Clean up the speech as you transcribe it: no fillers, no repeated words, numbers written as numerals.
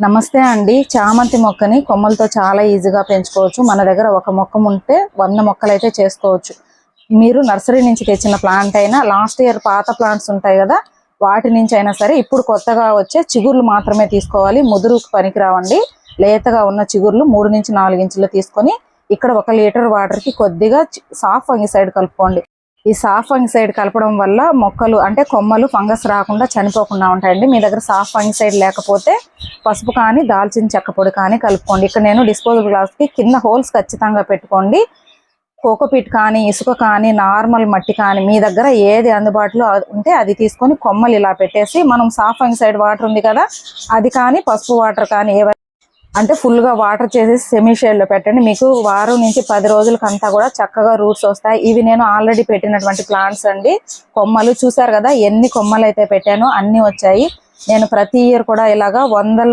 నమస్తే అండి. చామంతి మొక్కని కొమ్మలతో చాలా ఈజీగా పెంచుకోవచ్చు. మన దగ్గర ఒక మొక్క ఉంటే 100 మొక్కలు అయితే చేసుకోవచ్చు. మీరు నర్సరీ నుంచి తెచ్చిన ప్లాంట్ అయినా, లాస్ట్ ఇయర్ పాత ప్లాంట్స్ ఉంటాయి కదా, వాటి నుంచి అయినా సరే ఇప్పుడు కొత్తగా వచ్చే చిగుర్లు మాత్రమే తీసుకోవాలి. ముదురుకు పనికిరావండి. లేతగా ఉన్న చిగుర్లు 3 నుంచి 4 ఇంచులు తీసుకొని ఇక్కడ 1 లీటర్ వాటర్కి కొద్దిగా సాఫ్ ఫంగిసైడ్ కలుపుకోండి. ఈ సాఫ్ ఫంగిసైడ్ కలపడం వల్ల మొక్కలు అంటే కొమ్మలు ఫంగస్ రాకుండా చనిపోకుండా ఉంటాయండి. మీ దగ్గర సాఫ్ ఫంగిసైడ్ లేకపోతే పసుపు కానీ దాల్చిన చెక్క పొడి కానీ కలుపుకోండి. ఇక్కడ నేను డిస్పోజల్ గ్లాస్కి కింద హోల్స్ ఖచ్చితంగా పెట్టుకోండి. కోకోపీట్ కానీ, ఇసుక కానీ, నార్మల్ మట్టి కానీ మీ దగ్గర ఏది అందుబాటులో ఉంటే అది తీసుకొని కొమ్మలు ఇలా పెట్టేసి, మనం సాఫ్ ఫంగిసైడ్ వాటర్ ఉంది కదా, అది కానీ పసుపు వాటర్ కానీ అంటే ఫుల్గా వాటర్ చేసేసి సెమీ షేడ్లో పెట్టండి. మీకు వారం నుంచి 10 రోజులకంతా కూడా చక్కగా రూట్స్ వస్తాయి. ఇవి నేను ఆల్రెడీ పెట్టినటువంటి ప్లాంట్స్ అండి. కొమ్మలు చూసారు కదా, ఎన్ని కొమ్మలు అయితే పెట్టానో అన్నీ వచ్చాయి. నేను ప్రతి ఇయర్ కూడా ఇలాగా 100